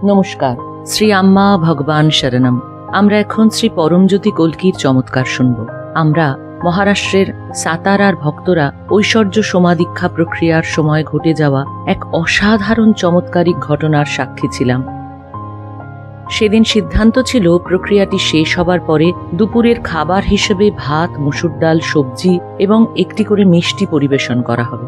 নমস্কার। শ্রী আম্মা ভগবান শরণম। আমরা এখন শ্রী পরমজ্যোতি কল্কির চমৎকার শুনব। আমরা মহারাষ্ট্রের সাতারার ভক্তরা ঐশ্বর্য সমাদীক্ষা প্রক্রিয়ার সময় ঘটে যাওয়া এক অসাধারণ চমৎকারিক ঘটনার সাক্ষী ছিলাম। সেদিন সিদ্ধান্ত ছিল প্রক্রিয়াটি শেষ হবার পরে দুপুরের খাবার হিসেবে ভাত, মসুর ডাল, সবজি এবং একটি করে মিষ্টি পরিবেশন করা হবে।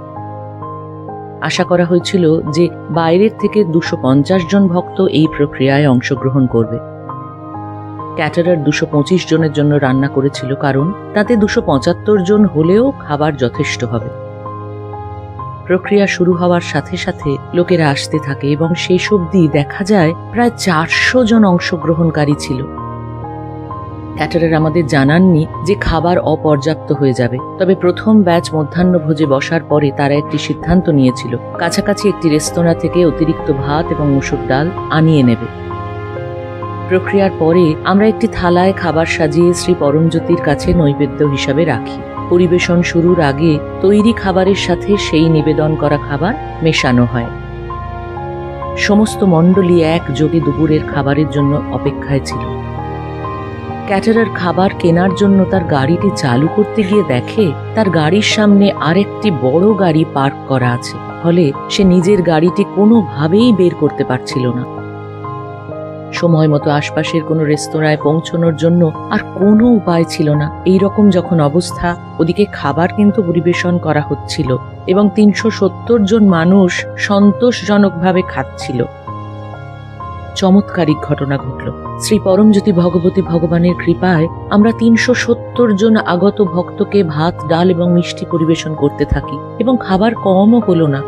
আশা করা হয়েছিল যে বাইরের থেকে 250 জন ভক্ত এই প্রক্রিয়ায় অংশগ্রহণ করবে। ক্যাটারার 225 জনের জন্য রান্না করেছিল, কারণ তাতে 275 জন হলেও খাবার যথেষ্ট হবে। প্রক্রিয়া শুরু হওয়ার সাথে সাথে লোকেরা আসতে থাকে এবং শেষ অবধি দেখা যায় প্রায় 400 জন অংশগ্রহণকারী ছিল। ক্যাটারার আমাদের জানাননি যে খাবার অপর্যাপ্ত হয়ে যাবে, তবে প্রথম ব্যাচ মধ্যাহ্নভোজে বসার পরে তারা একটি সিদ্ধান্ত নিয়েছিল কাছাকাছি একটি রেস্তোরাঁ থেকে অতিরিক্ত ভাত এবং মসুর ডাল আনিয়ে নেবে। প্রক্রিয়ার পরে আমরা একটি থালায় খাবার সাজিয়ে শ্রী পরমজ্যোতির কাছে নৈবেদ্য হিসাবে রাখি। পরিবেশন শুরুর আগে তৈরি খাবারের সাথে সেই নিবেদন করা খাবার মেশানো হয়। সমস্ত মণ্ডলী একযোগে দুপুরের খাবারের জন্য অপেক্ষায় ছিল। ক্যাটারার খাবার কেনার জন্য তার গাড়িটি চালু করতে গিয়ে দেখে তার গাড়ির সামনে আরেকটি বড় গাড়ি পার্ক করা আছে, ফলে সে নিজের গাড়িটি কোনোভাবেই বের করতে পারছিল না। সময় মতো আশপাশের কোনো রেস্তোরাঁয় পৌঁছানোর জন্য আর কোনো উপায় ছিল না। এইরকম যখন অবস্থা, ওদিকে খাবার কিন্তু পরিবেশন করা হচ্ছিল এবং 370 জন মানুষ সন্তোষজনকভাবে খাচ্ছিল। চমৎকারিক ঘটনা ঘটল। শ্রী পরমজ্যোতি ভগবতী ভগবানের কৃপায় আমরা 370 জন আগত ভক্তকে ভাত, ডাল এবং মিষ্টি পরিবেশন করতে থাকি এবং খাবার কমও হলো না।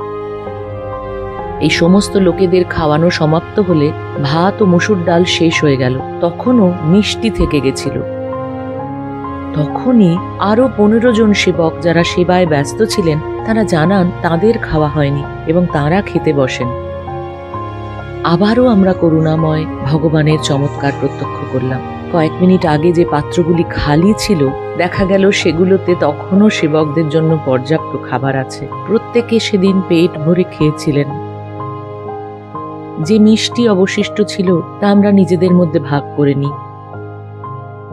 এই সমস্ত লোকেদের খাওয়ানো সমাপ্ত হলে ভাত ও মসুর ডাল শেষ হয়ে গেল, তখনও মিষ্টি থেকে গেছিল। তখনই আরো 15 জন সেবক যারা সেবায় ব্যস্ত ছিলেন তারা জানান তাদের খাওয়া হয়নি এবং তারা খেতে বসেন। আবারও আমরা করুণাময় ভগবানের চমৎকার প্রত্যক্ষ করলাম। কয়েক মিনিট আগে যে পাত্রগুলি খালি ছিল, দেখা গেল সেগুলোতে তখনও সেবকদের জন্য পর্যাপ্ত খাবার আছে। প্রত্যেকে সেদিন পেট ভরে খেয়েছিলেন। যে মিষ্টি অবশিষ্ট ছিল তা আমরা নিজেদের মধ্যে ভাগ করে নিই।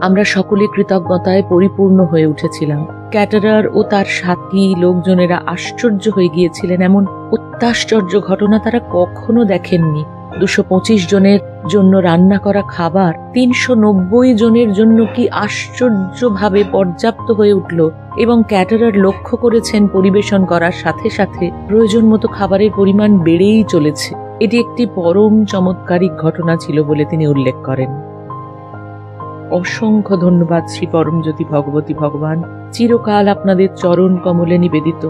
আমরা সকলে কৃতজ্ঞতায় পরিপূর্ণ হয়ে উঠেছিলাম। ক্যাটারার ও তার সাথী লোকজনেরা আশ্চর্য হয়ে গিয়েছিলেন। এমন অত্যাশ্চর্য ঘটনা তারা কখনো দেখেননি। 225 জনের জন্য রান্না করা খাবার 390 জনের জন্য কি আশ্চর্যভাবে পর্যাপ্ত হয়ে উঠল এবং ক্যাটারার লক্ষ্য করেছেন পরিবেশন করার সাথে সাথে প্রয়োজন মতো খাবারের পরিমাণ বেড়েই চলেছে। এটি একটি পরম চমৎকারিক ঘটনা ছিল বলে তিনি উল্লেখ করেন। অসংখ্য ধন্যবাদ শ্রী পরমজ্যোতি ভগবতী ভগবান। চিরকাল আপনাদের চরণ কমলে নিবেদিত।